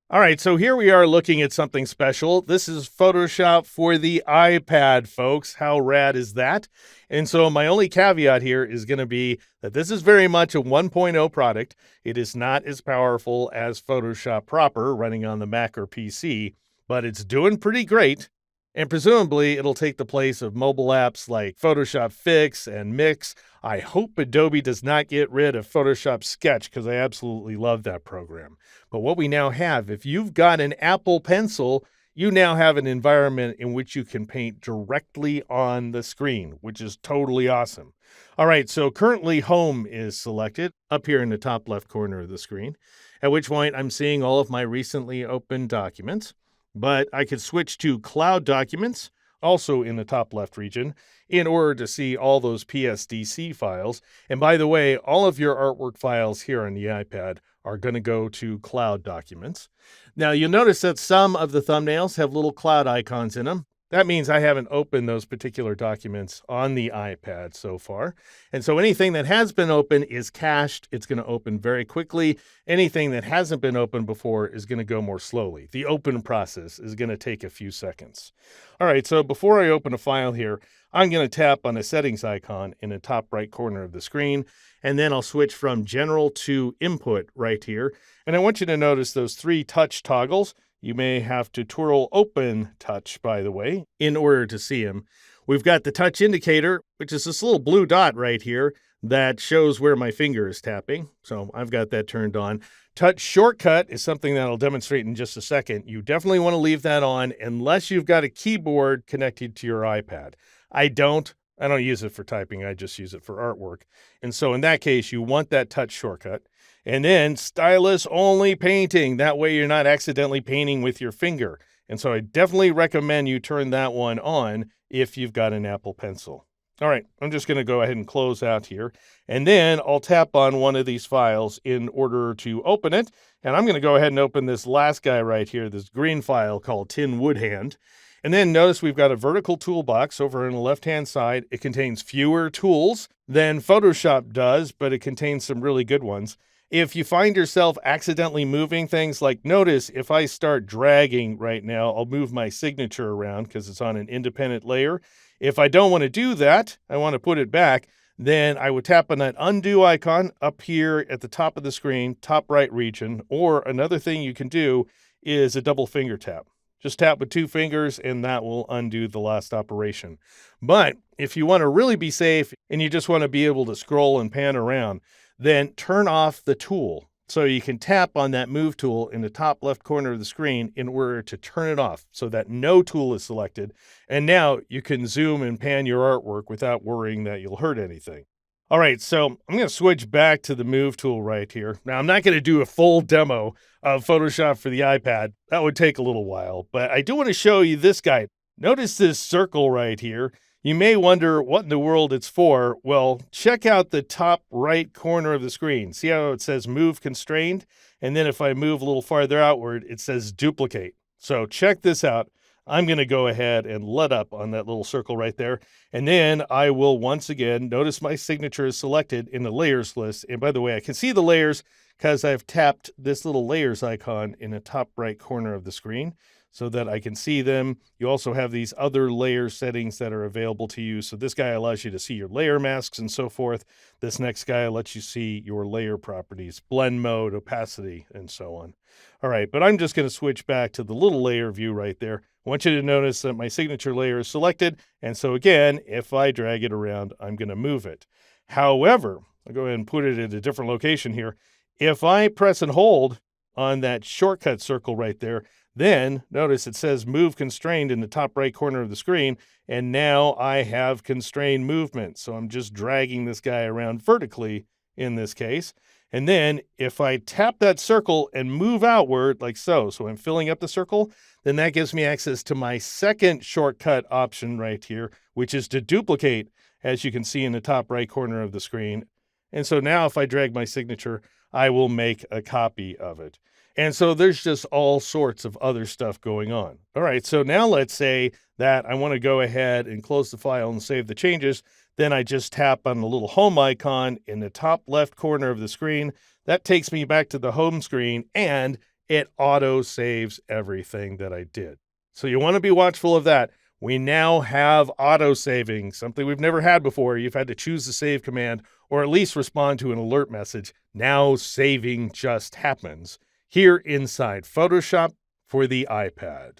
All right, so here we are looking at something special. This is Photoshop for the iPad, folks. How rad is that? And so my only caveat here is going to be that this is very much a 1.0 product. It is not as powerful as Photoshop proper running on the Mac or PC, but it's doing pretty great. And presumably it'll take the place of mobile apps like Photoshop Fix and Mix. I hope Adobe does not get rid of Photoshop Sketch because I absolutely love that program. But what we now have, if you've got an Apple Pencil, you now have an environment in which you can paint directly on the screen, which is totally awesome. All right, so currently Home is selected up here in the top left corner of the screen, at which point I'm seeing all of my recently opened documents. But I could switch to Cloud Documents, also in the top left region, in order to see all those PSDC files. And by the way, all of your artwork files here on the iPad are going to go to Cloud Documents. Now, you'll notice that some of the thumbnails have little cloud icons in them. That means I haven't opened those particular documents on the iPad so far. And so anything that has been opened is cached. It's going to open very quickly. Anything that hasn't been opened before is going to go more slowly. The open process is going to take a few seconds. All right, so before I open a file here, I'm going to tap on the settings icon in the top right corner of the screen, and then I'll switch from General to Input right here. And I want you to notice those three touch toggles. You may have to twirl open touch, by the way, in order to see them. We've got the touch indicator, which is this little blue dot right here that shows where my finger is tapping. So I've got that turned on. Touch shortcut is something that I'll demonstrate in just a second. You definitely want to leave that on unless you've got a keyboard connected to your iPad. I don't use it for typing. I just use it for artwork. And so in that case, you want that touch shortcut. And then stylus only painting. That way you're not accidentally painting with your finger. And so I definitely recommend you turn that one on if you've got an Apple Pencil. All right, I'm just going to go ahead and close out here. And then I'll tap on one of these files in order to open it. And I'm going to go ahead and open this last guy right here, this green file called Tin Wood Hand. And then notice we've got a vertical toolbox over on the left-hand side. It contains fewer tools than Photoshop does, but it contains some really good ones. If you find yourself accidentally moving things, like notice if I start dragging right now, I'll move my signature around because it's on an independent layer. If I don't want to do that, I want to put it back, then I would tap on that undo icon up here at the top of the screen, top right region, or another thing you can do is a double finger tap. Just tap with two fingers and that will undo the last operation. But if you want to really be safe and you just want to be able to scroll and pan around, then turn off the tool. So you can tap on that move tool in the top left corner of the screen in order to turn it off so that no tool is selected. And now you can zoom and pan your artwork without worrying that you'll hurt anything. All right, so I'm going to switch back to the move tool right here. Now, I'm not going to do a full demo of Photoshop for the iPad. That would take a little while, but I do want to show you this guy. Notice this circle right here. You may wonder what in the world it's for. Well, check out the top right corner of the screen. See how it says move constrained? And then if I move a little farther outward, it says duplicate. So check this out. I'm going to go ahead and let up on that little circle right there. And then I will once again notice my signature is selected in the layers list. And by the way, I can see the layers because I've tapped this little layers icon in the top right corner of the screen so that I can see them. You also have these other layer settings that are available to you. So this guy allows you to see your layer masks and so forth. This next guy lets you see your layer properties, blend mode, opacity, and so on. All right, but I'm just going to switch back to the little layer view right there. I want you to notice that my signature layer is selected. And so again, if I drag it around, I'm going to move it. However, I'll go ahead and put it at a different location here. If I press and hold on that shortcut circle right there, then notice it says move constrained in the top right corner of the screen. And now I have constrained movement. So I'm just dragging this guy around vertically in this case. And then if I tap that circle and move outward like so I'm filling up the circle, then that gives me access to my second shortcut option right here, which is to duplicate, as you can see in the top right corner of the screen. And so now if I drag my signature, I will make a copy of it. And so there's just all sorts of other stuff going on. All right, so now let's say that I want to go ahead and close the file and save the changes. Then I just tap on the little home icon in the top left corner of the screen. That takes me back to the home screen. And it auto saves everything that I did. So you want to be watchful of that. We now have auto saving, something we've never had before. You've had to choose the save command or at least respond to an alert message. Now saving just happens here inside Photoshop for the iPad.